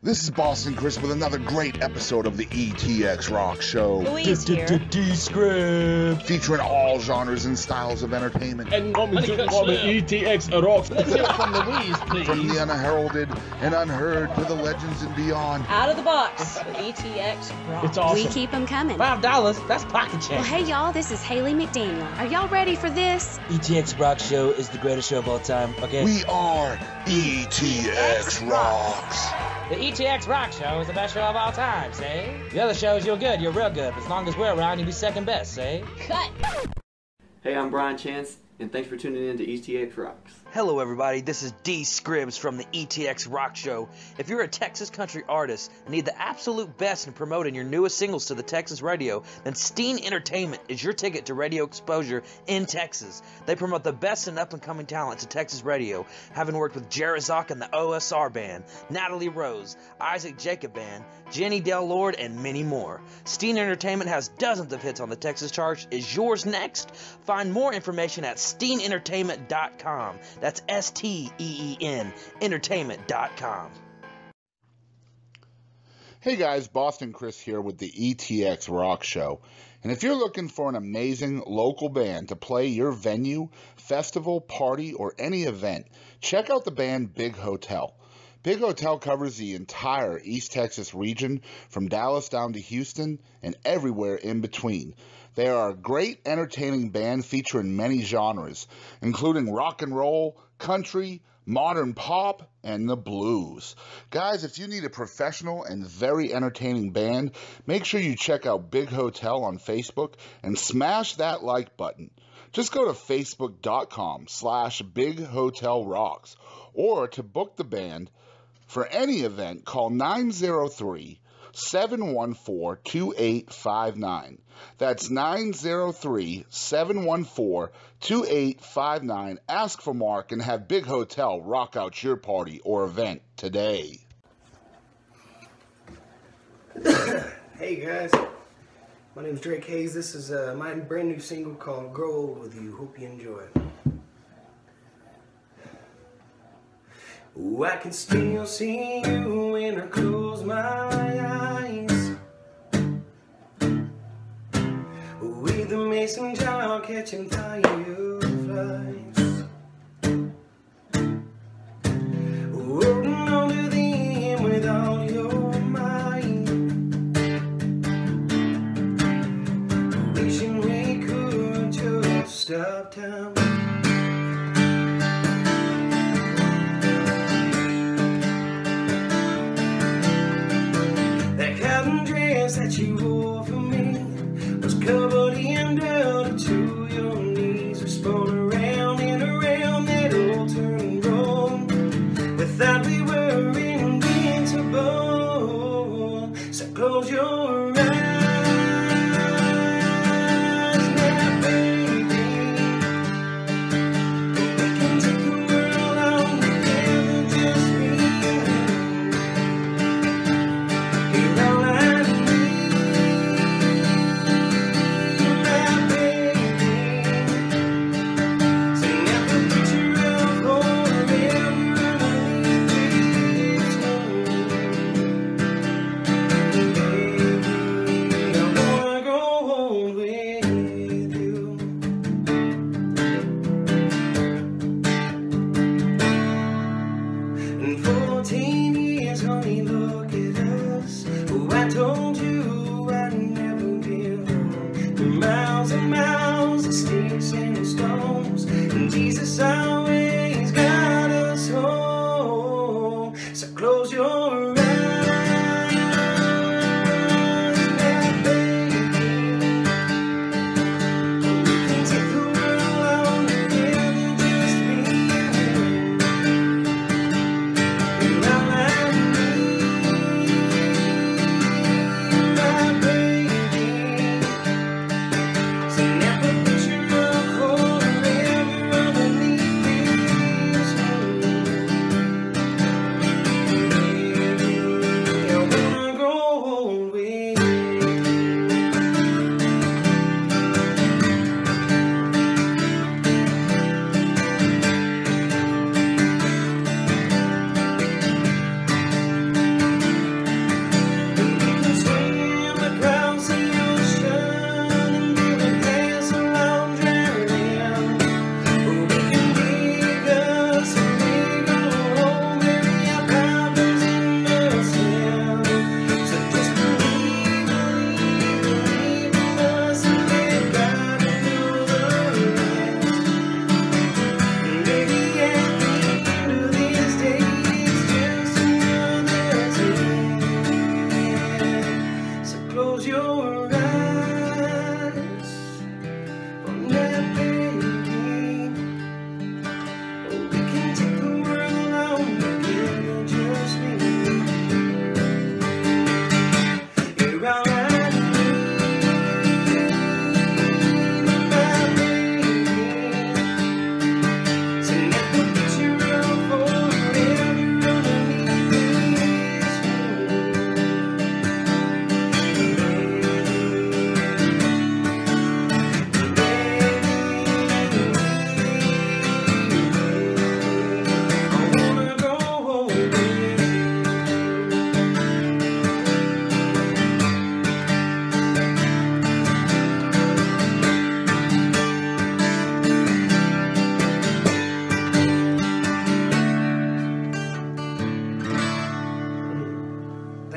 This is Boston Chris with another great episode of the ETX ROCKS Show. Louise here. D Scribs. Featuring all genres and styles of entertainment. And coming to the ETX ROCKS. Let's hear it from Louise, please. From the unheralded and unheard to the legends and beyond. Out of the box with ETX ROCKS. It's awesome. We keep them coming. $5, that's pocket change. Well, hey, y'all, this is Haley McDaniel. Are y'all ready for this? ETX ROCKS Show is the greatest show of all time, okay? We are ETX ROCKS. The ETX ROCKS Show is the best show of all time, say? The other shows, you're good, you're real good. As long as we're around, you'll be second best, say? Cut. Hey, I'm Brian Chance, and thanks for tuning in to ETX ROCKS. Hello, everybody. This is D Scribs from the ETX ROCKS Show. If you're a Texas country artist and need the absolute best in promoting your newest singles to the Texas radio, then Steen Entertainment is your ticket to radio exposure in Texas. They promote the best and up-and-coming talent to Texas radio, having worked with Jarazak and the OSR Band, Natalie Rose, Isaac Jacob Band, Jenny Del Lord, and many more. Steen Entertainment has dozens of hits on the Texas charts. Is yours next? Find more information at steenentertainment.com. That's STEEN entertainment.com. Hey guys, Boston Chris here with the ETX ROCKS Show. And if you're looking for an amazing local band to play your venue, festival, party, or any event, check out the band Big Hotel. Big Hotel covers the entire East Texas region, from Dallas down to Houston and everywhere in between. They are a great, entertaining band featuring many genres, including rock and roll, country, modern pop, and the blues. Guys, if you need a professional and very entertaining band, make sure you check out Big Hotel on Facebook and smash that like button. Just go to facebook.com/BigHotelRocks, or to book the band for any event, call 903-714-2859. That's 903-714-2859. Ask for Mark and have Big Hotel rock out your party or event today. Hey guys, my name is Drake Hayes. This is my brand new single called Grow Old With You. Hope you enjoy it. Oh, I can still see you when I close my eyes, with the mason jar catching fireflies, holding on to them with all your might, wishing we could just stop time. That you wore for me was covered in dirt to your knees. We spun around and around that old turning road. We thought we were invincible. So close your eyes now, baby. We can take the world on together, just me and you. You're all I miles and miles of sticks and stones, and Jesus always got us home. So close your eyes now, baby. We can take the world on together, just me and you. You're all I need, my baby. Forever underneath this moon.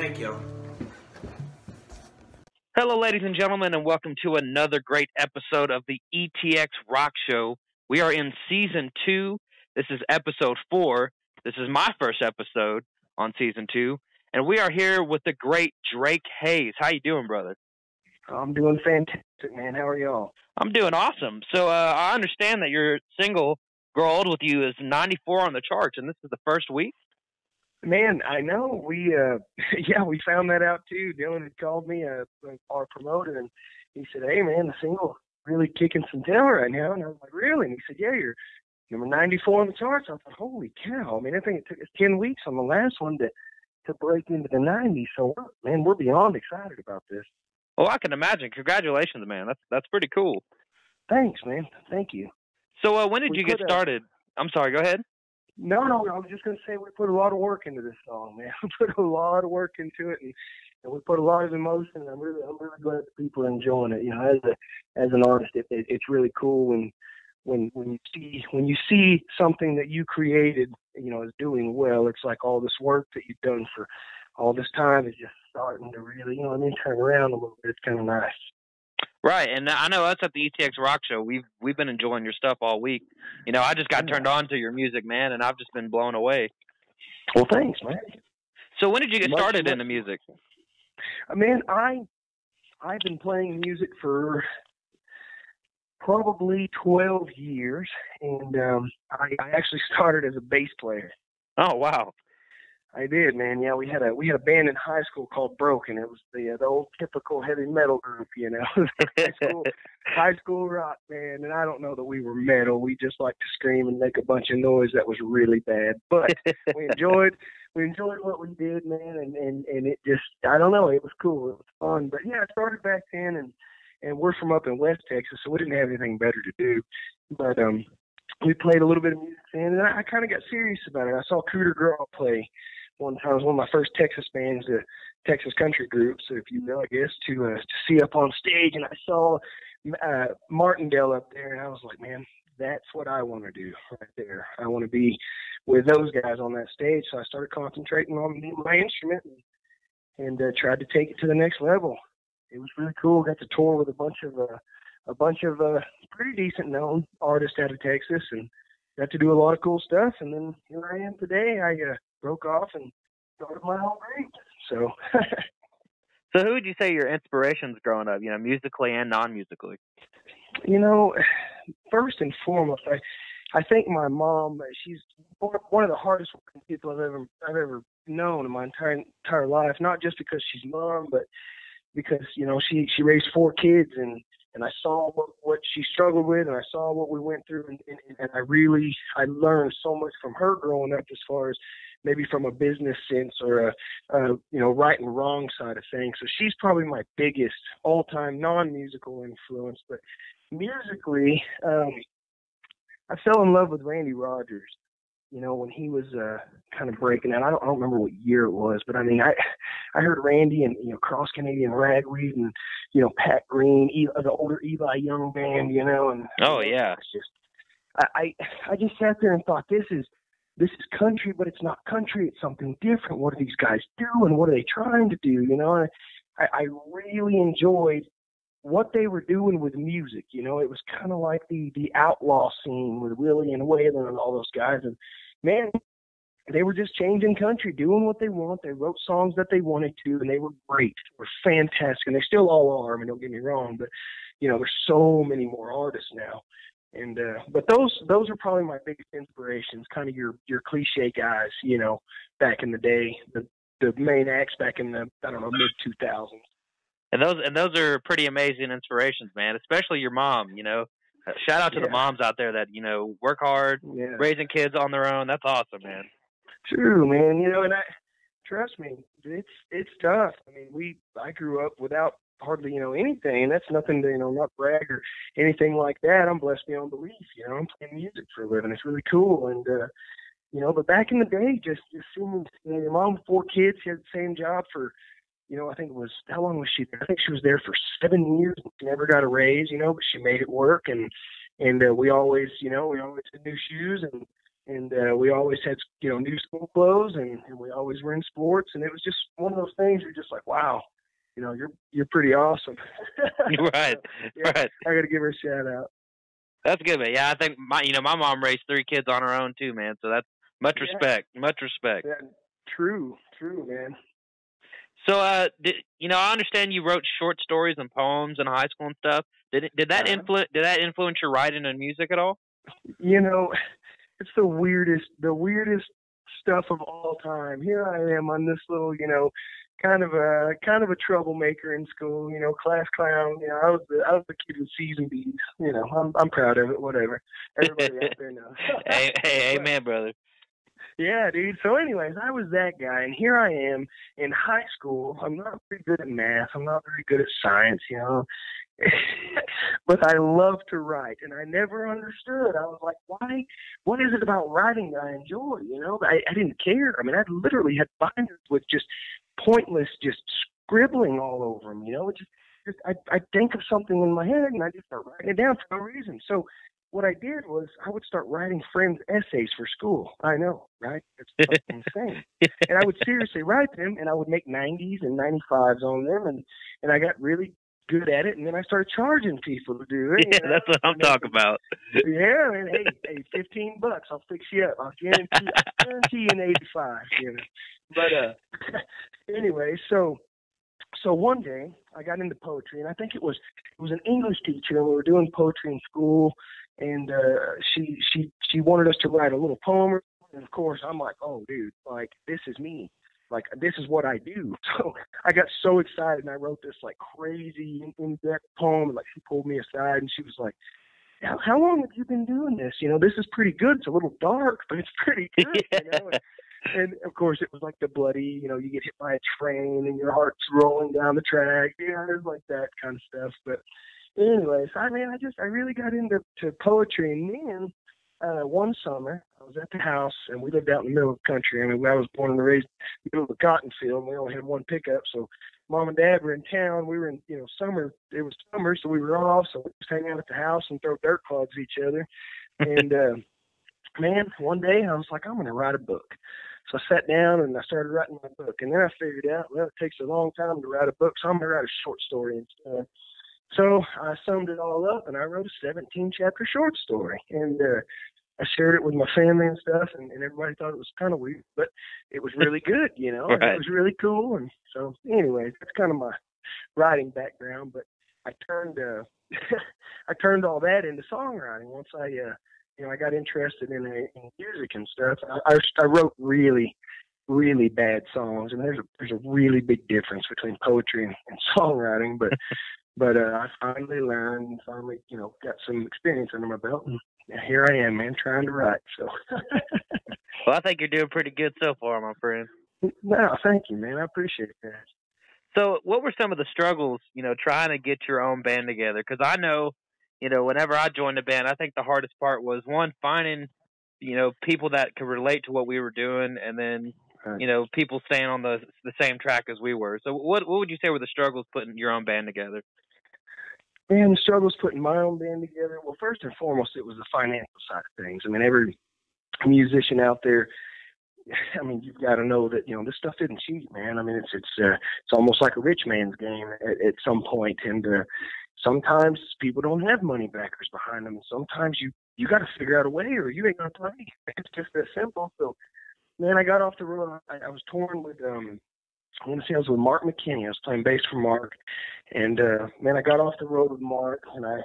Thank you. Hello, ladies and gentlemen, and welcome to another great episode of the ETX ROCKS Show. We are in Season 2. This is Episode 4. This is my first episode on Season 2. And we are here with the great Drake Hayes. How you doing, brother? I'm doing fantastic, man. How are y'all? I'm doing awesome. So I understand that your single, Grow Old With You, is 94 on the charts, and this is the first week? Man, I know. We we found that out too. Dylan had called me, our promoter, and he said, "Hey, man, the single really kicking some tail right now." And I was like, "Really?" And he said, "Yeah, you're number 94 on the charts." I thought, "Holy cow!" I mean, I think it took us 10 weeks on the last one to break into the 90s. So, man, we're beyond excited about this. Oh, I can imagine. Congratulations, man. That's pretty cool. Thanks, man. Thank you. So, when did you get started? I'm sorry. Go ahead. No, I was just going to say we put a lot of work into this song, man. We put a lot of work into it, and we put a lot of emotion. And I'm really glad that people are enjoying it. You know, as an artist, it's really cool when you see something that you created, you know, is doing well. It's like all this work that you've done for all this time is just starting to really, you know, turn around a little bit. It's kind of nice. Right, and I know us at the ETX ROCKS Show, we've been enjoying your stuff all week. You know, I just got turned on to your music, man, and I've just been blown away. Well, thanks, man. So when did you get started in the music? Man, I've been playing music for probably 12 years, and I actually started as a bass player. Oh, wow. I did, man. Yeah, we had a band in high school called Broken. It was the old typical heavy metal group, you know. high school rock band, and I don't know that we were metal. We just liked to scream and make a bunch of noise that was really bad. But we enjoyed what we did, man, and it just, I don't know, it was cool. It was fun. But yeah, I started back then, and we're from up in West Texas, so we didn't have anything better to do. But we played a little bit of music then, and I kind of got serious about it. I saw Cooter Girl play one time. It was one of my first Texas bands, the Texas country group, so if you know, I guess, to see up on stage, and I saw Martindale up there, and I was like, man, that's what I want to do right there. I want to be with those guys on that stage. So I started concentrating on my instrument and tried to take it to the next level. It was really cool. Got to tour with a bunch of pretty decent known artists out of Texas, and got to do a lot of cool stuff. And then here I am today. I broke off and started my own group. So. So who would you say your inspirations growing up, you know, musically and non-musically? You know, first and foremost, I think my mom, she's one of the hardest working people I've ever known in my entire life, not just because she's mom, but because, you know, she raised 4 kids, and I saw what she struggled with, and I saw what we went through, and I learned so much from her growing up, as far as maybe from a business sense or a you know, right and wrong side of things. So she's probably my biggest all-time non-musical influence. But musically, I fell in love with Randy Rogers, you know, when he was kind of breaking out. I don't remember what year it was, but I mean, I heard Randy and, you know, Cross Canadian Ragweed and, you know, Pat Green, the older Eli Young band, you know, and oh yeah, it's just I just sat there and thought, this is country, but it's not country. It's something different. What are these guys doing? What are they trying to do? You know, I really enjoyed what they were doing with music. You know, it was kind of like the outlaw scene with Willie and Waylon and all those guys. And man, they were just changing country, doing what they want. They wrote songs that they wanted to, and they were great. They were fantastic, and they still all are. I mean, don't get me wrong, but you know, there's so many more artists now. And but those are probably my biggest inspirations, kind of your cliche guys, you know, back in the day, the main acts back in the, I don't know, mid 2000s. And those are pretty amazing inspirations, man. Especially your mom, you know. Shout out to the moms out there that, you know, work hard, raising kids on their own. That's awesome, man. True, man. You know, and trust me, it's tough. I mean, I grew up without hardly, you know, anything. That's nothing to, you know, not brag or anything like that. I'm blessed beyond belief. You know, I'm playing music for a living. It's really cool. And you know, but back in the day, just seeing, you know, your mom with 4 kids, she had the same job for, you know, I think it was, how long was she there? I think she was there for 7 years. She never got a raise, you know, but she made it work. And we always, you know, had new shoes, and And we always had, new school clothes, and we always were in sports. And it was just one of those things you're just like, wow, you're pretty awesome. Right, yeah, right. I got to give her a shout out. That's good, man. Yeah, I think my mom raised 3 kids on her own too, man. So that's much respect, much respect. Yeah, true, man. So, I understand you wrote short stories and poems in high school and stuff. Did that influence your writing and music at all? It's the weirdest stuff of all time. Here I am on this little, kind of a troublemaker in school, class clown. I was the kid with C's and B's. I'm proud of it. Whatever. Everybody out there knows. hey, amen, brother. Yeah, dude. So anyways, I was that guy, and here I am in high school. I'm not very good at math. I'm not very good at science, but I love to write, and I never understood. I was like, why? What is it about writing that I enjoy? I didn't care. I mean, I literally had binders with just pointless, just scribbling all over them. I'd think of something in my head, and I just start writing it down for no reason. So what I did was I would start writing friends' essays for school. I know, right? It's fucking insane. And I would seriously write them, and I would make 90s and 95s on them, and I got really good at it, and then I started charging people to do it. Yeah, that's what I'm talking about. Yeah, and hey, $15, I'll fix you up. I'll guarantee you an 85. But anyway, so one day I got into poetry, and I think it was an English teacher, and we were doing poetry in school, and she wanted us to write a little poem, and of course I'm like, oh dude, like this is me. Like, this is what I do. So I got so excited, and I wrote this, like, crazy, in-depth poem. And, like, she pulled me aside, and she was like, how long have you been doing this? This is pretty good. It's a little dark, but it's pretty good, And, of course, it was, like, the bloody, you get hit by a train, and your heart's rolling down the track. It was like that kind of stuff. But anyways, I really got into poetry. And then one summer, I was at the house, and we lived out in the middle of the country. I mean, I was born and raised in the middle of a cotton field, and we only had one pickup. So Mom and Dad were in town. We were in, summer. It was summer, so we were off. So we just hang out at the house and throw dirt clods at each other. And, man, one day I was like, I'm going to write a book. So I sat down, and I started writing my book. And then I figured out, well, it takes a long time to write a book, so I'm going to write a short story instead. So I summed it all up, and I wrote a 17-chapter short story. And I shared it with my family and stuff, and everybody thought it was kind of weird, but it was really good, Right. It was really cool. And so, anyways, that's kind of my writing background. But I turned I turned all that into songwriting once I got interested in music and stuff. I wrote really, really bad songs, and there's a really big difference between poetry and songwriting. But I finally learned, and finally, got some experience under my belt, and here I am, man, trying to write. So, well, I think you're doing pretty good so far, my friend. No, thank you, man. I appreciate that. So, what were some of the struggles, trying to get your own band together? Because I know, whenever I joined the band, I think the hardest part was one, finding, people that could relate to what we were doing, and then, people staying on the same track as we were. So, what would you say were the struggles putting your own band together? Man, the struggles putting my own band together. Well, first and foremost, it was the financial side of things. I mean, every musician out there, you've got to know that, this stuff isn't cheap, man. I mean, it's almost like a rich man's game at some point. And sometimes people don't have money backers behind them. Sometimes you got to figure out a way, or you ain't going to play. It's just that simple. So, man, I got off the road. I was torn with, I want to say I was with Mark McKinney. I was playing bass for Mark. And, man, I got off the road with Mark, and I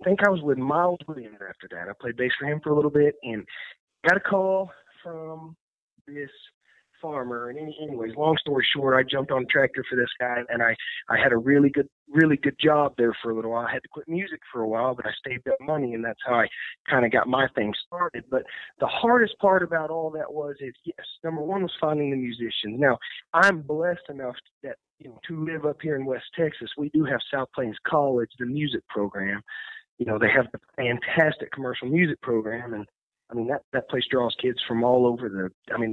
think I was with Miles Williams after that. I played bass for him for a little bit, and got a call from this farmer. And anyways, long story short, I jumped on a tractor for this guy, and I had a really good job there for a little while. I had to quit music for a while, but I saved up money, and that's how I kind of got my thing started. But the hardest part about all that is, yes, number one was finding the musicians. Now, I'm blessed enough that, to live up here in West Texas. We do have South Plains College, the music program. They have a fantastic commercial music program, and that place draws kids from all over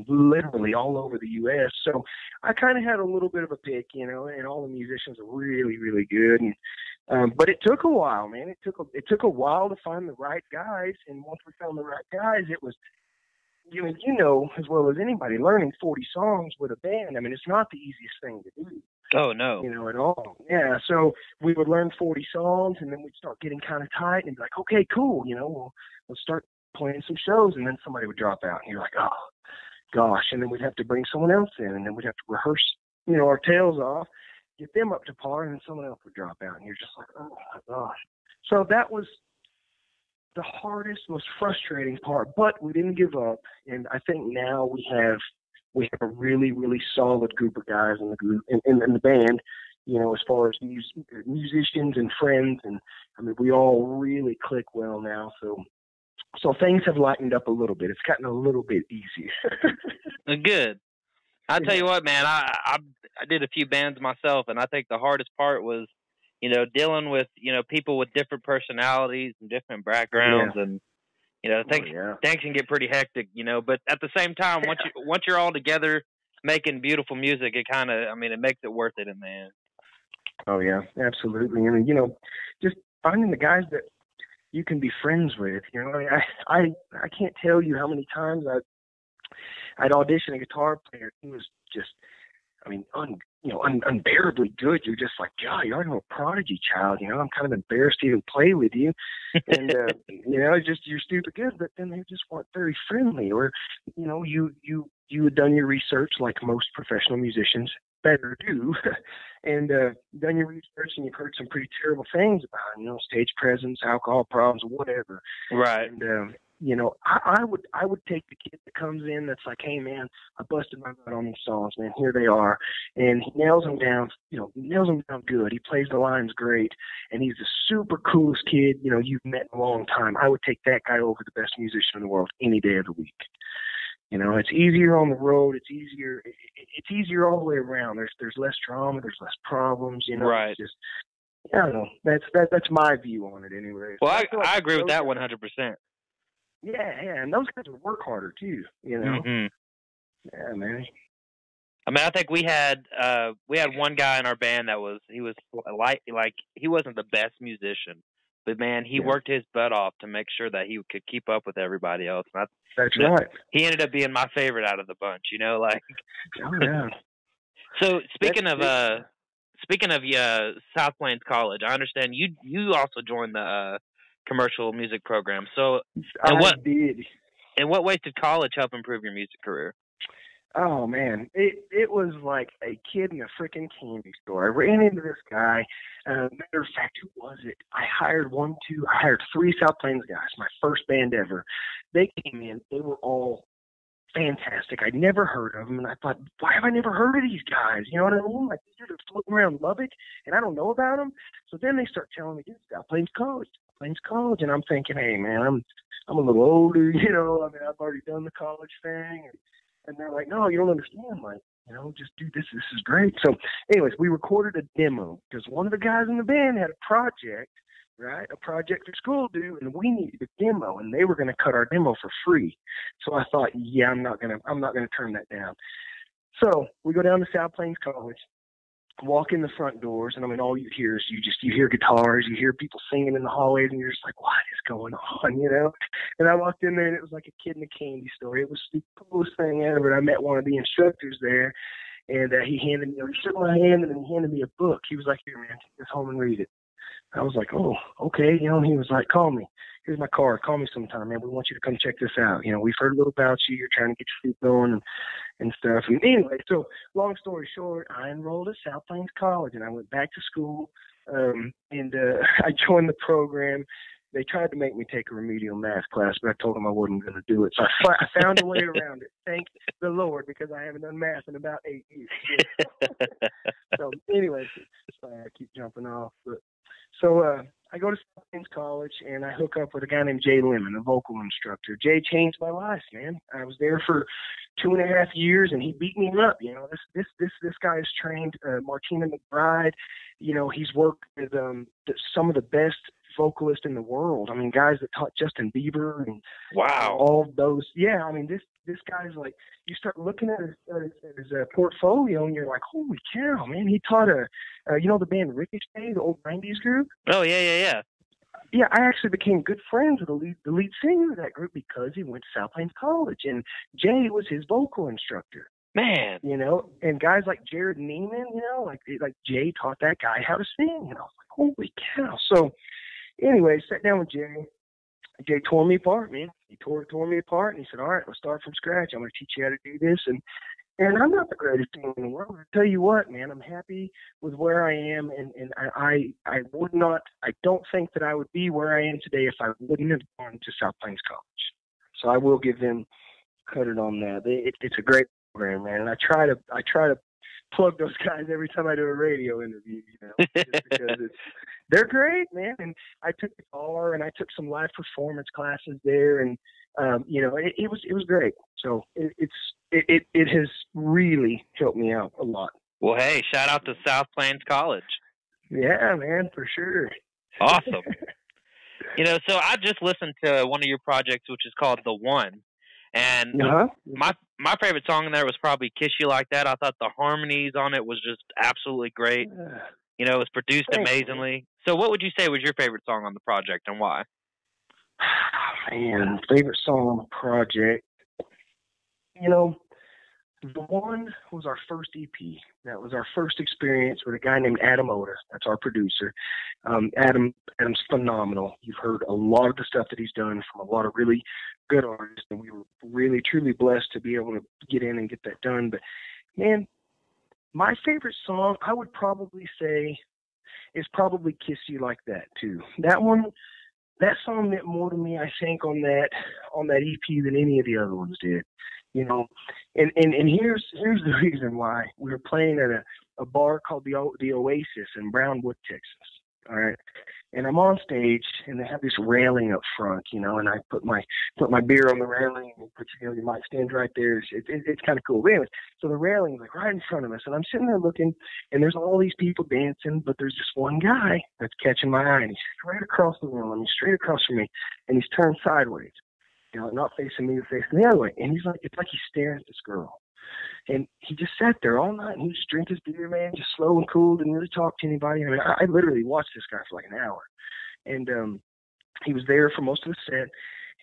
literally all over the U.S. So I kind of had a little bit of a pick, and all the musicians are really, really good. And, but it took a while, man. It took a while to find the right guys. And once we found the right guys, it was you know as well as anybody, learning 40 songs with a band, I mean, it's not the easiest thing to do. Oh, no. You know, at all. Yeah, so we would learn 40 songs, and then we'd start getting kind of tight, and be like, okay, cool, you know, we'll start playing some shows, and then somebody would drop out, and you're like, oh, gosh, and then we'd have to bring someone else in, and then we'd have to rehearse, you know, our tails off, get them up to par, and then someone else would drop out, and you're just like, oh, my gosh. So that was the hardest, most frustrating part, but we didn't give up, and I think now we have a really, really solid group of guys in the group, in the band, you know, as far as musicians and friends, and I mean, we all really click well now, so things have lightened up a little bit. It's gotten a little bit easier. Good. I'll tell you what, man, I did a few bands myself, and I think the hardest part was, you know, dealing with, you know, people with different personalities and different backgrounds, and you know, things can get pretty hectic, you know. But at the same time, once you're all together making beautiful music, it kind of, I mean, it makes it worth it in the end. Oh yeah, absolutely. I mean, you know, just finding the guys that you can be friends with. You know, I mean, I can't tell you how many times I'd audition a guitar player. He was just, I mean, unbearably good. You're just like, God, you're a prodigy child. You know, I'm kind of embarrassed to even play with you. And, you know, just, you're stupid good, but then they just weren't very friendly. Or, you know, you had done your research like most professional musicians better do. And done your research, and you've heard some pretty terrible things about him, you know, stage presence, alcohol problems, whatever. Right. And, you know, I would take the kid that comes in that's like, hey, man, I busted my butt on these songs, man. Here they are. And he nails them down, you know, good. He plays the lines great. And he's the super coolest kid, you know, you've met in a long time. I would take that guy over the best musician in the world any day of the week. You know, it's easier on the road. It's easier all the way around. There's less drama. There's less problems, you know. Right. It's just, I don't know. That's my view on it anyway. Well, I agree with that 100%. Yeah, and those guys would work harder too, you know. Mm-hmm. Yeah, man. I mean, I think we had one guy in our band that he was like he wasn't the best musician, but man, he worked his butt off to make sure that he could keep up with everybody else. And that's right. He ended up being my favorite out of the bunch, you know, like. Oh yeah. So speaking of South Plains College, I understand you also joined the commercial music program. So, I did. In what ways did college help improve your music career? Oh man, it was like a kid in a freaking candy store. I ran into this guy. Matter of fact, who was it? I hired 3 South Plains guys. My first band ever. They came in. They were all fantastic. I'd never heard of them, and I thought, why have I never heard of these guys? You know what I mean? Like, these are floating around Lubbock, and I don't know about them. So then they start telling me, dude, South Plains College, and I'm thinking, hey man, I'm a little older, you know. I mean, I've already done the college thing, and they're like, no, you don't understand, like, you know, just do this. This is great. So, anyways, we recorded a demo because one of the guys in the band had a project for school to do, and we needed a demo, and they were going to cut our demo for free. So I thought, yeah, I'm not gonna turn that down. So we go down to South Plains College, walk in the front doors, and I mean, all you hear is you hear guitars, you hear people singing in the hallways, and you're just like, what is going on, you know? And I walked in there, and it was like a kid in a candy store. It was the coolest thing ever. I met one of the instructors there, and he shook my hand, and then he handed me a book. He was like, here, man, take this home and read it. I was like, oh, okay. You know, and he was like, call me. Here's my card. Call me sometime, man. We want you to come check this out. You know, we've heard a little about you. You're trying to get your feet going and stuff. And anyway, so long story short, I enrolled at South Plains College, and I went back to school, and I joined the program. They tried to make me take a remedial math class, but I told them I wasn't going to do it. So I found a way around it. Thank the Lord, because I haven't done math in about 8 years. So anyway, sorry, I keep jumping off. But so I go to South Plains College, and I hook up with a guy named Jay Lemon, a vocal instructor. Jay changed my life, man. I was there for 2.5 years, and he beat me up. You know, this guy is trained Martina McBride. You know, he's worked with some of the best vocalists in the world. I mean, guys that taught Justin Bieber and all those. Yeah, I mean, this guy's like, you start looking at his portfolio, and you're like, holy cow, man! He taught you know, the band Ricochet, the old '90s group. Oh yeah. Yeah, I actually became good friends with the lead singer of that group because he went to South Plains College, and Jay was his vocal instructor. Man, You know, and guys like Jared Neiman, you know, like Jay taught that guy how to sing, and I was like, holy cow! So, anyway, sat down with Jay. Jay tore me apart, man. He tore me apart, and he said, "All right, let's start from scratch. I'm going to teach you how to do this." And I'm not the greatest thing in the world. I tell you what, man, I'm happy with where I am, and I would not. I don't think that I would be where I am today if I wouldn't have gone to South Plains College. So I will give them credit on that. It's a great program, man, and I try to plug those guys every time I do a radio interview, you know, just because they're great, man. And I took guitar and I took some live performance classes there, and you know, it was great. So it has really helped me out a lot. well, hey, shout out to South Plains College. Yeah, man, for sure. Awesome. You know, so I just listened to one of your projects, which is called The One, and my favorite song in there was probably "Kiss You Like That." I thought the harmonies on it was just absolutely great. You know, it was produced amazingly. So what would you say was your favorite song on the project, and why? Man, favorite song on the project. You know, The One was our first EP. That was our first experience with a guy named Adam Oda. That's our producer. Adam's phenomenal. You've heard a lot of the stuff that he's done from a lot of really good artists, and we were really, truly blessed to be able to get in and get that done. But, man, my favorite song, I would probably say, is probably "Kiss You Like That" too. That song meant more to me, I think, on that EP than any of the other ones did. You know, and here's the reason why. We were playing at a bar called the Oasis in Brownwood, Texas. All right, and I'm on stage, and they have this railing up front, you know, and I put my beer on the railing, and your mic stands right there. It's kind of cool. But anyways, so the railing's like right in front of us, and I'm sitting there looking, and there's all these people dancing, but there's this one guy that's catching my eye, and he's straight across the room, I mean, straight across from me, and he's turned sideways. You know, not facing me, facing the other way. And he's like, it's like he's staring at this girl. And he just sat there all night, and he just drank his beer, man, just slow and cool, didn't really talk to anybody. I mean, I literally watched this guy for like an hour. And he was there for most of the set,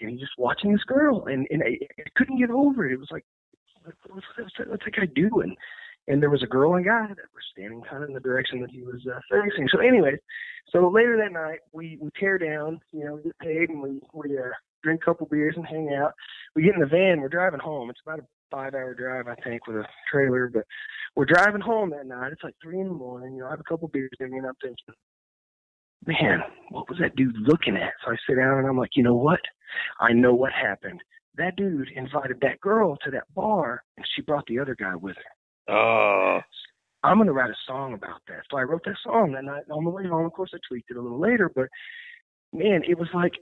and he just watching this girl. And I couldn't get over it. It was like, what's that guy doing? And there was a girl and guy that were standing kind of in the direction that he was facing. So anyways, so later that night, we tear down, you know, get paid, and we drink a couple beers and hang out. We get in the van. We're driving home. It's about a 5-hour drive, I think, with a trailer. But we're driving home that night. It's like 3 in the morning. You know, I have a couple beers in me, and I'm thinking, man, what was that dude looking at? So I sit down, and I'm like, you know what? I know what happened. That dude invited that girl to that bar, and she brought the other guy with her. Oh. I'm going to write a song about that. So I wrote that song that night on the way home. Of course, I tweaked it a little later, but man, it was like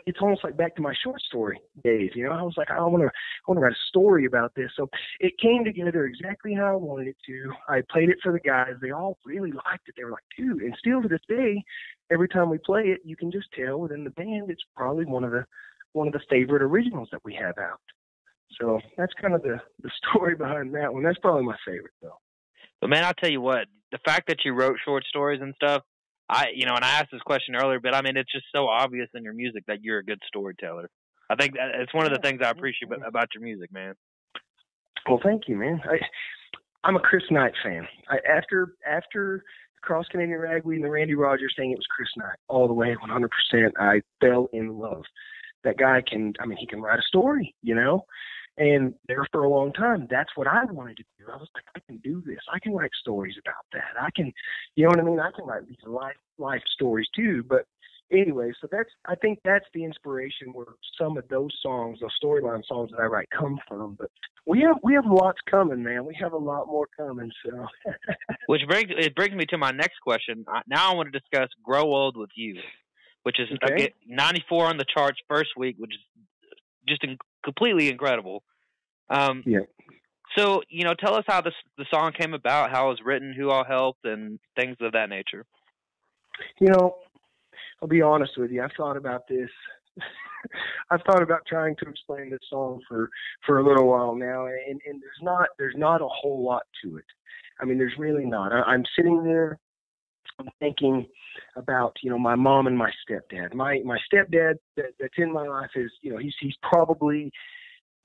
it's almost like back to my short story days. You know, I was like, I want to write a story about this. So it came together exactly how I wanted it to. I played it for the guys. They all really liked it. They were like, dude, and still to this day, every time we play it, you can just tell within the band it's probably one of the favorite originals that we have out. So that's kind of the story behind that one. That's probably my favorite, though. But man, I'll tell you what, the fact that you wrote short stories and stuff, and I asked this question earlier, but I mean, it's just so obvious in your music that you're a good storyteller. I think it's one of the things I appreciate about your music, man. Well, thank you, man. I'm a Chris Knight fan. After Cross Canadian Ragweed and the Randy Rogers thing, it was Chris Knight all the way, 100%. I fell in love. That guy he can write a story, you know? And there for a long time, that's what I wanted to do. I was like, I can do this. I can write stories about that. I can, you know what I mean? I can write these life stories too. But anyway, so I think that's the inspiration where some of those songs, those storyline songs that I write come from. But we have lots coming, man. We have a lot more coming. So, which brings me to my next question. Now I want to discuss "Grow Old with You," which is 94 on the charts first week, which is just completely incredible. Yeah. So, you know, tell us how the song came about, how it was written, who all helped, and things of that nature. You know, I'll be honest with you. I've thought about this. I've thought about trying to explain this song for a little while now, and there's not a whole lot to it. I mean, there's really not. I'm sitting there I'm thinking about, my mom and my stepdad. My stepdad that's in my life is, he's probably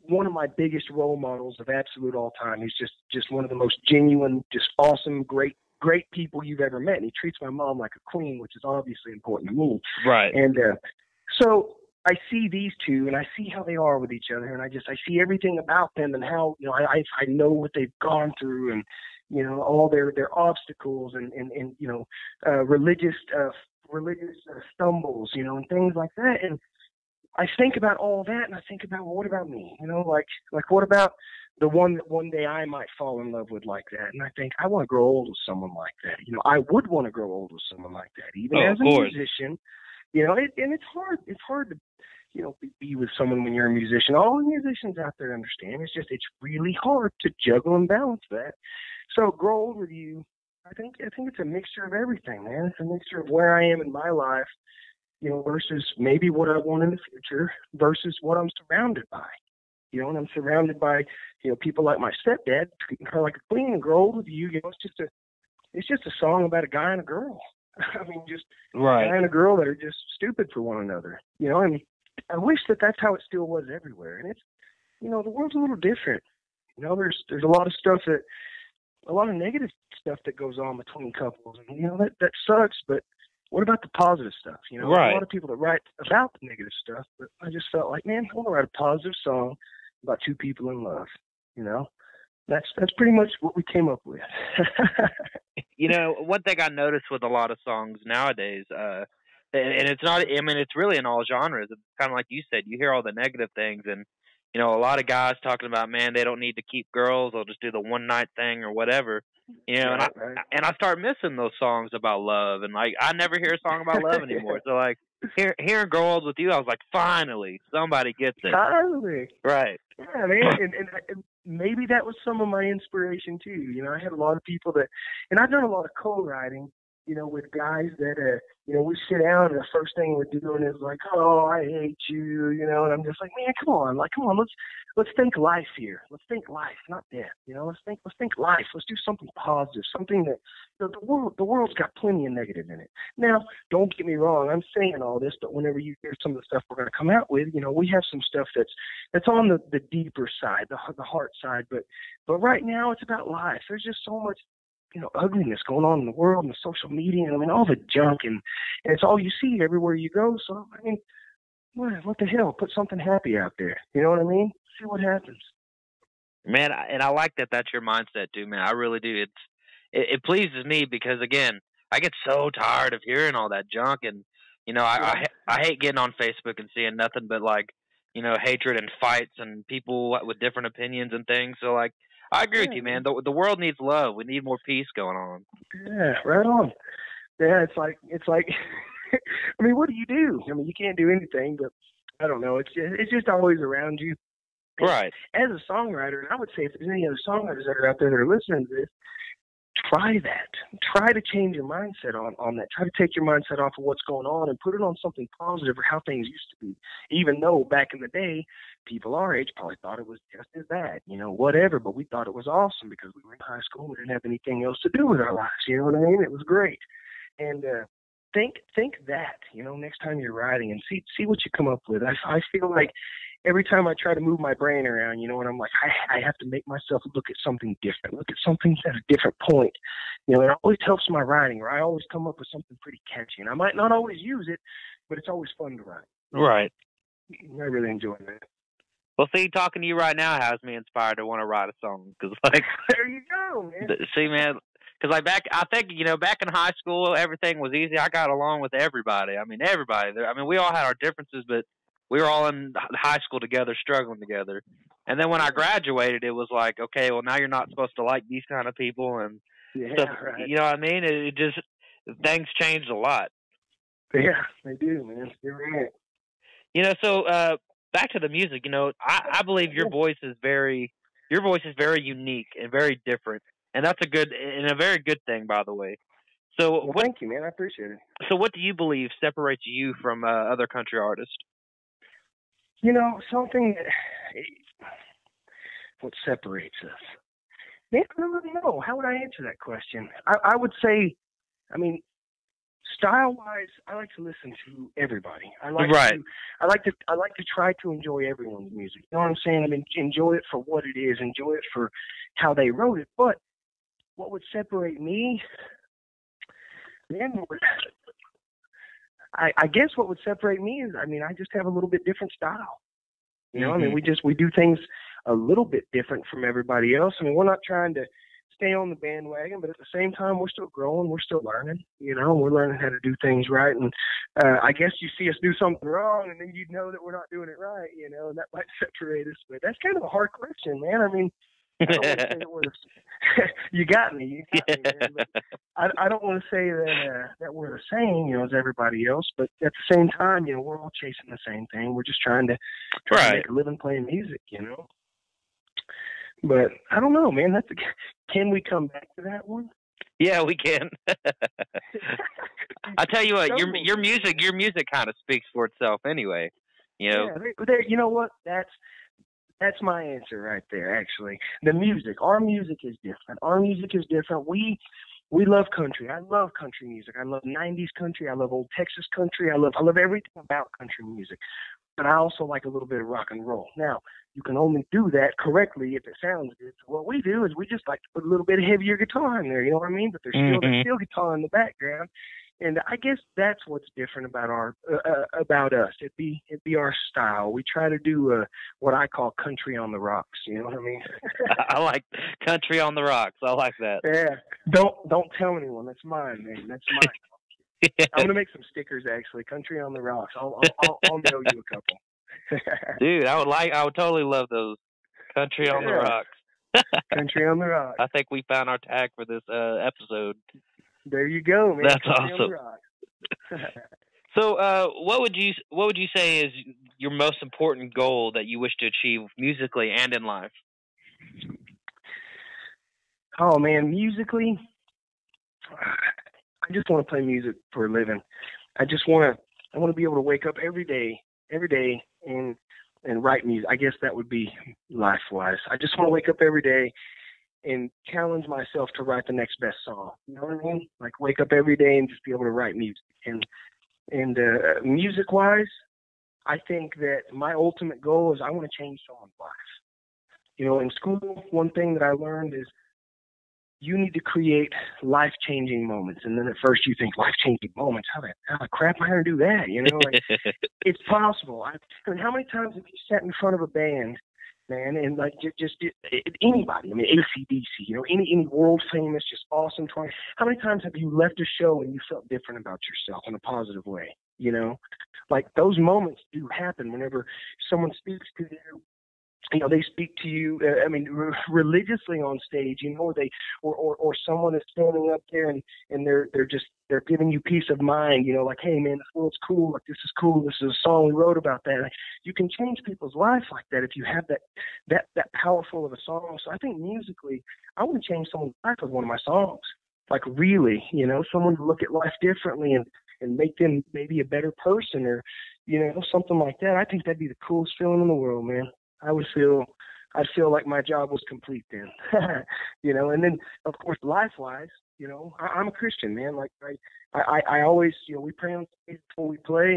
one of my biggest role models of absolute all time. He's just one of the most genuine, just awesome, great people you've ever met. And he treats my mom like a queen, which is obviously important to me. Right. And so I see these two, and I see how they are with each other, and I see everything about them, and how I know what they've gone through, and all their obstacles, and religious stumbles, and things like that. And I think about all that, and I think about, well, what about me? Like what about the one that one day I might fall in love with like that? And I think I want to grow old with someone like that. I would want to grow old with someone like that, even as a musician. And it's hard. It's hard to, be with someone when you're a musician. All the musicians out there understand. It's really hard to juggle and balance that. So grow old with you. I think it's a mixture of everything, man. It's a mixture of where I am in my life, versus maybe what I want in the future versus what I'm surrounded by. And I'm surrounded by, people like my stepdad, treating her like a queen, and grow old with you. It's just a song about a guy and a girl. I mean, just right. A guy and a girl that are just stupid for one another. And I wish that's how it still was everywhere. And it's, the world's a little different. There's a lot of stuff a lot of negative stuff that goes on between couples, and that sucks. But what about the positive stuff? Right. There's a lot of people that write about the negative stuff, but I just felt like, man, I want to write a positive song about two people in love. That's pretty much what we came up with. One thing I noticed with a lot of songs nowadays, and it's not, I mean, it's really in all genres. It's kind of like you said, you hear all the negative things, and, a lot of guys talking about, man, they don't need to keep girls, they'll just do the one night thing or whatever. And I start missing those songs about love, and like I never hear a song about love anymore. So like hearing Grow Old with You, I was like, finally, somebody gets it. Finally. Right. Yeah, man, and maybe that was some of my inspiration too. I had a lot of people and I've done a lot of co-writing, with guys that, we sit down and the first thing we're doing is like, oh, I hate you, and I'm just like, man, come on, let's think life here. Let's think life, not death. Let's think life. Let's do something positive, something that the world's got plenty of negative in it. Now, don't get me wrong, I'm saying all this, but whenever you hear some of the stuff we're going to come out with, we have some stuff that's on the deeper side, the heart side, but right now it's about life. There's just so much ugliness going on in the world and the social media, and I mean all the junk, and it's all you see everywhere you go. So I mean, what the hell? Put something happy out there. You know what I mean? See what happens. Man, and I like that. That's your mindset too, man. I really do. It pleases me because again, I get so tired of hearing all that junk, and I hate getting on Facebook and seeing nothing but like hatred and fights and people with different opinions and things. So like, I agree with you, man. The world needs love. We need more peace going on. Yeah, right on. Yeah, it's like I mean, what do you do? I mean, you can't do anything, but I don't know. It's just always around you. Right. As a songwriter, and I would say if there's any other songwriters that are out there that are listening to this, try that. Try to change your mindset on that. Try to take your mindset off of what's going on and put it on something positive or how things used to be. Even though back in the day, people our age probably thought it was just as bad, whatever, but we thought it was awesome because we were in high school. We didn't have anything else to do with our lives. You know what I mean? It was great. And think that, next time you're writing, and see what you come up with. I feel like every time I try to move my brain around, and I'm like, I have to make myself look at something different, look at something at a different point. It always helps my writing, or I always come up with something pretty catchy. And I might not always use it, but it's always fun to write. Right. I really enjoy that. Well, see, talking to you right now has me inspired to want to write a song. Cause like, there you go, man. See, man, because like back in high school, everything was easy. I got along with everybody. I mean, everybody. I mean, we all had our differences, but we were all in high school together, struggling together. And then when I graduated, it was like, okay, well, now you're not supposed to like these kind of people and stuff. Right. You know what I mean? It just, things changed a lot. Yeah, they do, man. You're right. So back to the music. I believe your voice is very unique and very different, and that's a very good thing, by the way. So, thank you, man. I appreciate it. So, what do you believe separates you from other country artists? Something what separates us. Man, I don't really know. How would I answer that question? I would say, I mean, Style-wise, I like to listen to everybody. I like to try to enjoy everyone's music. You know what I'm saying? I mean, enjoy it for what it is. Enjoy it for how they wrote it. But what would separate me, man, I guess what would separate me is, I mean, I just have a little bit different style. You know, I mean, we do things a little bit different from everybody else. I mean, we're not trying to stay on the bandwagon, but at the same time, we're still growing, we're still learning, you know, we're learning how to do things right. And I guess you see us do something wrong, and then you'd know that we're not doing it right, you know, and that might separate us. But that's kind of a hard question, man. I mean, I don't want to say that we're you got me, man. But I don't want to say that we're the same, you know, as everybody else. But at the same time, you know, we're all chasing the same thing. We're just trying to make a living playing music, you know. But I don't know, man. Can we come back to that one? Yeah, we can. I tell you what, your music kind of speaks for itself, anyway. You know. Yeah, you know what? That's my answer right there. Actually, the music. Our music is different. Our music is different. We love country. I love country music. I love '90s country. I love old Texas country. I love everything about country music. But I also like a little bit of rock and roll. Now, you can only do that correctly if it sounds good. So what we do is we just like to put a little bit of heavier guitar in there, you know what I mean? But there's still the steel guitar in the background. And I guess that's what's different about us. It'd be our style. We try to do what I call country on the rocks. You know what I mean? I like country on the rocks. I like that. Yeah. Don't tell anyone. That's mine, man. That's mine. I'm gonna make some stickers, actually. Country on the rocks. I'll mail you a couple. Dude, I would totally love those. Country on the rocks. Country on the rocks. I think we found our tag for this episode. There you go, man. That's Country awesome. on the rocks. So, what would you say is your most important goal that you wish to achieve musically and in life? Oh man, musically, I just want to play music for a living. I want to be able to wake up every day and write music. I guess that would be life-wise. I just want to wake up every day and challenge myself to write the next best song. You know what I mean? Like wake up every day and just be able to write music. And music-wise, I think that my ultimate goal is I want to change someone's life. You know, in school, one thing that I learned is you need to create life-changing moments. And then at first you think, life-changing moments? How the crap am I going to do that? You know, like, it's possible. I mean, how many times have you sat in front of a band, man, and like just anybody, I mean, AC/DC, you know, any world-famous, just awesome 20. How many times have you left a show and you felt different about yourself in a positive way, you know? Like, those moments do happen whenever someone speaks to you. You know, they speak to you, I mean, religiously on stage, you know, or someone is standing up there and they're giving you peace of mind, you know, like, hey man, this world's cool, like this is cool, this is a song we wrote about that. Like, you can change people's lives like that if you have that powerful of a song. So I think musically, I want to change someone's life with one of my songs. Like really, you know, someone to look at life differently and make them maybe a better person or, you know, something like that. I think that'd be the coolest feeling in the world, man. I'd feel like my job was complete then, you know. And then, of course, life-wise, you know, I'm a Christian, man. Like I always, you know, we pray on stage before we play,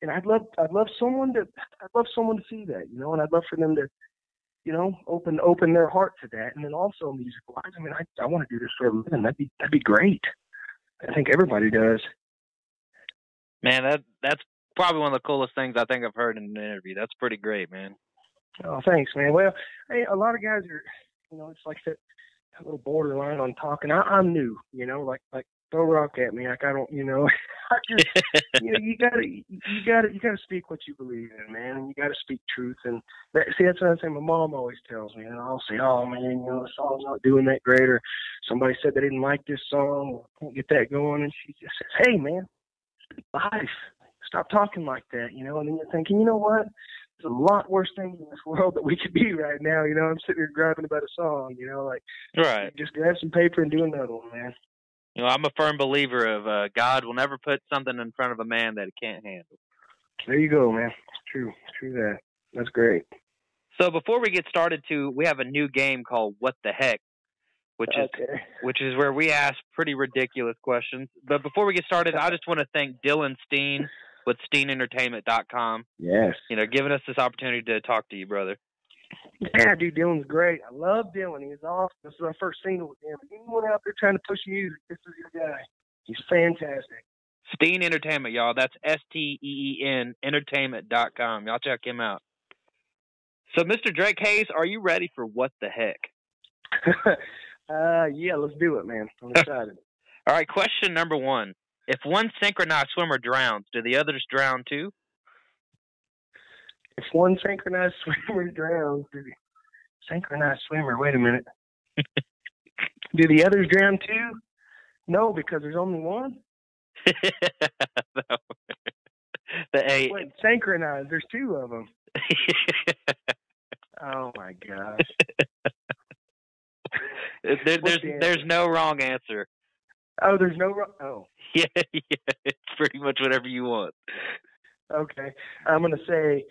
and I'd love someone to see that, you know, and I'd love for them to, you know, open their heart to that. And then also music-wise, I mean, I want to do this for a living. That'd be great. I think everybody does. Man, that's probably one of the coolest things I think I've heard in an interview. That's pretty great, man. Oh, thanks, man. Well, hey, a lot of guys are, you know, it's like that a little borderline on talking. I'm new, you know, like throw rock at me, like I don't, you know. You know, you gotta speak what you believe in, man, and you gotta speak truth. And that's what I'm saying. My mom always tells me, and I'll say, oh man, you know, the song's not doing that great, or somebody said they didn't like this song, or can't get that going, and she just says, hey man, speak life. Stop talking like that, you know. And then you're thinking, you know what? There's a lot worse things in this world that we could be right now, you know. I'm sitting here griping about a song, you know, like, right. Just grab some paper and do another one, man. You know, I'm a firm believer of God will never put something in front of a man that he can't handle. There you go, man. True that. That's great. So before we get started, we have a new game called What the Heck. which is where we ask pretty ridiculous questions. But before we get started, I just want to thank Dylan Steen with SteenEntertainment.com. Yes. Giving us this opportunity to talk to you, brother. Yeah, dude, Dylan's great. I love Dylan. He's awesome. This is our first single with him. Anyone out there trying to push music, this is your guy. He's fantastic. Steen Entertainment, y'all. That's STEEN Entertainment.com. Y'all check him out. So, Mr. Drake Hayes, are you ready for What the Heck? Yeah, let's do it, man. I'm excited. All right, question number 1. If one synchronized swimmer drowns, do the others drown too? If one synchronized swimmer drowns, synchronized swimmer, wait a minute. Do the others drown too? No, because there's only one. No. Wait, synchronized, there's 2 of them. Oh my gosh. There's no wrong answer. Oh, there's no wrong. Oh. Yeah, it's pretty much whatever you want. Okay. I'm going to say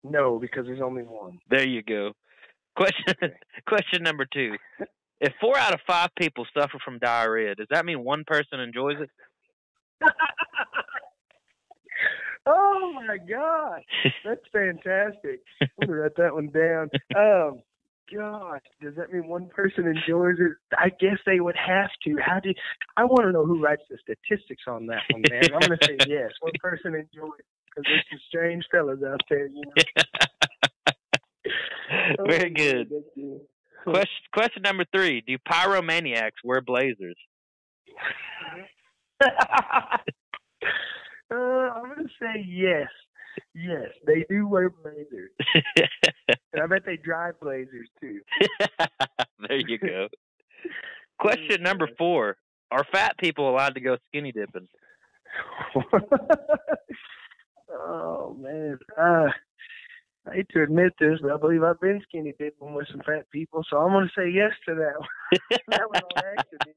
no, because there's only one. There you go. Question number 2. If 4 out of 5 people suffer from diarrhea, does that mean one person enjoys it? Oh my gosh, that's fantastic. I'm gonna write that one down. Gosh, does that mean one person enjoys it? I guess they would have to. I want to know who writes the statistics on that one, man. I'm gonna say yes, one person enjoys it, because there's some strange fellas out there, you know. Very good. Question number 3: do pyromaniacs wear blazers? I'm going to say yes. Yes, they do wear blazers. And I bet they drive blazers, too. There you go. Question number 4. Are fat people allowed to go skinny dipping? Oh, man. I hate to admit this, but I believe I've been skinny dipping with some fat people, so I'm going to say yes to that one. That was on accident.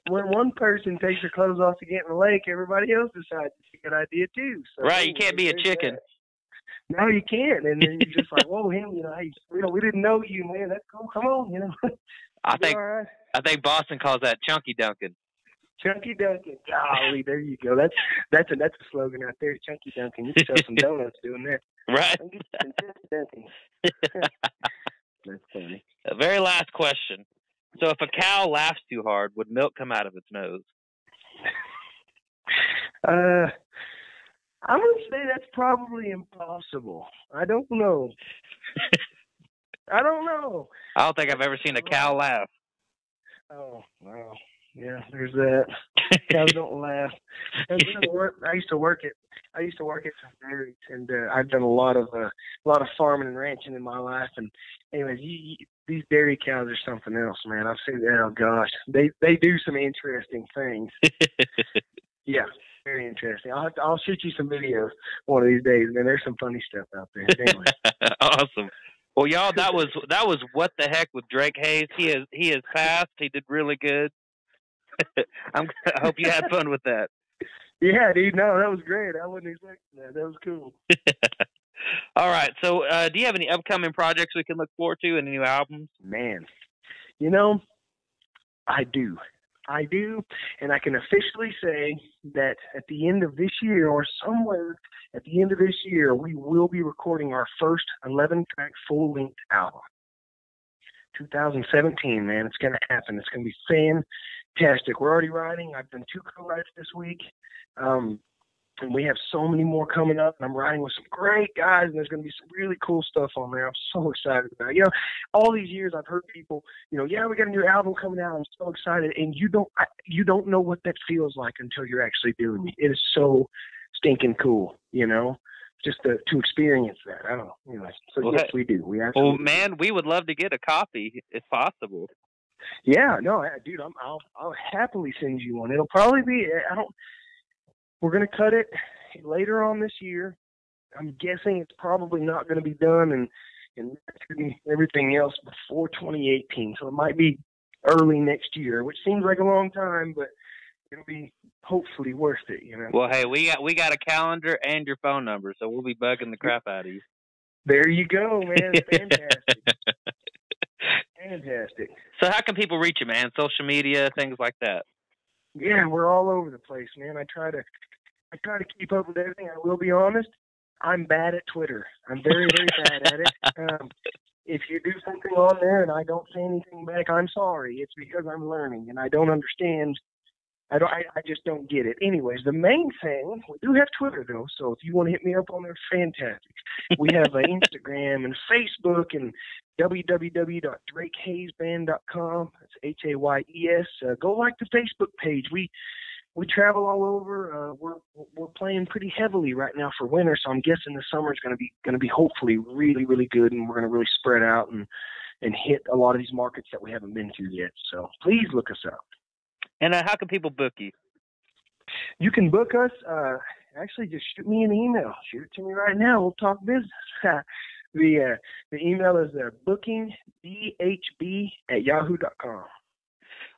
When one person takes their clothes off to get in the lake, everybody else decides it's a good idea too. So, right, you can't be a chicken. No, you can't. And then you're just like, whoa, him, you know, hey, we didn't know you, man. That's cool. Come on, you know. I think Boston calls that chunky dunking. Chunky Dunkin'. Golly, there you go. That's a slogan out there, Chunky Dunkin'. You can sell some donuts doing that. Right. That's funny. The very last question. So if a cow laughs too hard, would milk come out of its nose? I'm going to say that's probably impossible. I don't know. I don't know. I don't think I've ever seen a cow laugh. Oh, wow. Yeah, there's that. Cows don't laugh. I used to work at some dairies, and I've done a lot of farming and ranching in my life. And anyways, these dairy cows are something else, man. I've seen that. Oh gosh, they do some interesting things. Yeah, very interesting. I'll shoot you some videos one of these days, man. There's some funny stuff out there. Anyway. Awesome. Well, y'all, that was What the Heck with Drake Hayes. He has passed. He did really good. I hope you had fun with that. Yeah, dude. No, that was great. I wasn't expecting that. That was cool. All right. So, do you have any upcoming projects we can look forward to? Any new albums? Man, you know, I do, and I can officially say that at the end of this year, or somewhere at the end of this year, we will be recording our first 11-track full-length album. 2017, man. It's going to happen. It's going to be fantastic. We're already writing. I've done 2 co-writes this week. And we have so many more coming up. And I'm writing with some great guys, and there's going to be some really cool stuff on there. I'm so excited about it. You know, all these years I've heard people, you know, yeah, we got a new album coming out. I'm so excited. And you don't know what that feels like until you're actually doing it. It is so stinking cool, you know, just to experience that. I don't know. Anyway, so well, yes, we do. We absolutely. Well, man, we would love to get a copy if possible. Yeah, no, dude, I'll happily send you one. It'll probably be, we're going to cut it later on this year. I'm guessing it's probably not going to be done and everything else before 2018. So it might be early next year, which seems like a long time, but it'll be hopefully worth it, you know. Well, hey, we got a calendar and your phone number, so we'll be bugging the crap out of you. There you go, man. Fantastic. Fantastic. So how can people reach you, man? Social media, things like that. Yeah, we're all over the place, man. I try to keep up with everything. I will be honest, I'm bad at Twitter. I'm very, very bad at it. If you do something on there and I don't say anything back, I'm sorry. It's because I'm learning and I don't understand. I just don't get it. Anyways, the main thing, we do have Twitter though, so if you want to hit me up on there, fantastic. We have Instagram and Facebook and www.drakehayesband.com. That's Hayes. Go like the Facebook page. We travel all over. We're playing pretty heavily right now for winter, so I'm guessing the summer is going to be hopefully really, really good, and we're going to really spread out and hit a lot of these markets that we haven't been to yet. So please look us up. And how can people book you? You can book us. Actually, just shoot me an email. Shoot it to me right now. We'll talk business. The email is bookingdhb@yahoo.com.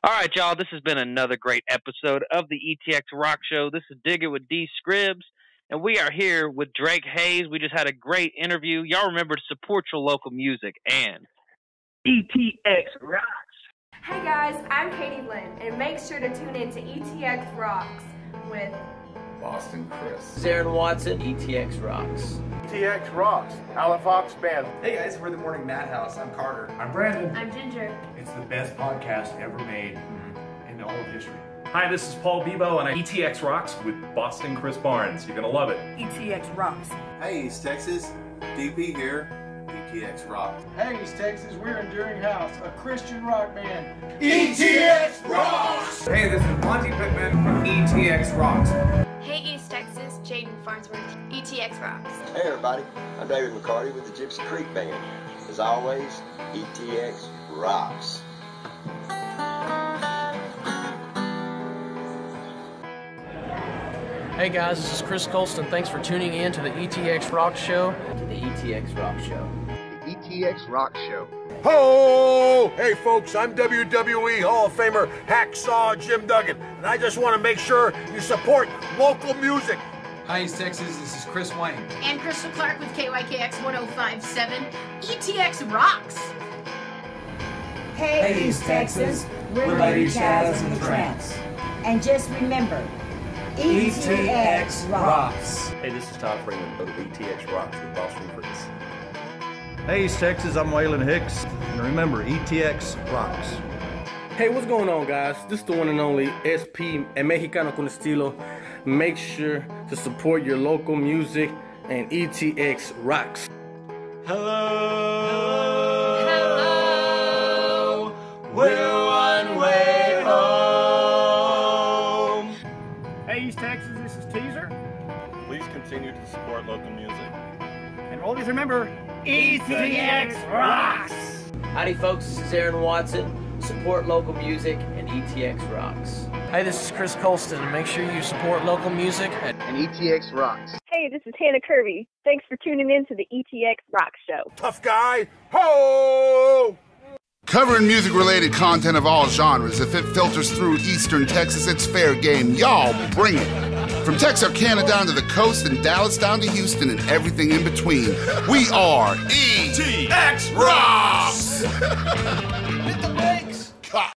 All right, y'all. This has been another great episode of the ETX Rock Show. This is Dig It with D Scribs, and we are here with Drake Hayes. We just had a great interview. Y'all remember to support your local music and ETX Rocks. Hey guys, I'm Katie Lynn, and make sure to tune in to ETX Rocks with Boston Chris. Aaron Watson, ETX Rocks. ETX Rocks, Alan Fox Band. Hey guys, we're the Morning Madhouse. I'm Carter. I'm Brandon. I'm Ginger. It's the best podcast ever made in all of history. Hi, this is Paul Bebo, and ETX Rocks with Boston Chris Barnes. You're going to love it. ETX Rocks. Hey East Texas, DP here. ETX Rocks. Hey East Texas, we're Enduring House, a Christian rock band. ETX Rocks! Hey, this is Monty Pittman from ETX Rocks. Hey East Texas, Jaden Farnsworth, ETX Rocks. Hey everybody, I'm David McCarty with the Gypsy Creek Band. As always, ETX Rocks. Hey guys, this is Chris Colston. Thanks for tuning in to the ETX ROCKS Show. The ETX ROCKS Show. The ETX ROCKS Show. Ho! Hey folks, I'm WWE Hall of Famer Hacksaw Jim Duggan, and I just want to make sure you support local music. Hi East Texas, this is Chris Wayne. And Crystal Clark with KYKX 1057. ETX Rocks! Hey East Texas, we're Lady Chaz and the Tramps. And just remember, ETX Rocks. Hey, this is Todd Freeman of ETX Rocks with Boston Chris. Hey, East Texas, I'm Waylon Hicks. And remember, ETX Rocks. Hey, what's going on, guys? This is the one and only SP, El Mexicano con Estilo. Make sure to support your local music, and ETX Rocks. Hello. Hello. We're one way home. Hey East Texas, this is Teaser. Please continue to support local music. And always remember, ETX Rocks! Howdy folks, this is Aaron Watson. Support local music and ETX Rocks. Hey, this is Chris Colston, and make sure you support local music and ETX Rocks. Hey, this is Hannah Kirby. Thanks for tuning in to the ETX ROCKS Show. Tough guy, ho! Covering music-related content of all genres. If it filters through Eastern Texas, it's fair game. Y'all bring it. From Texarkana down to the coast and Dallas down to Houston and everything in between. We are ETX Rocks!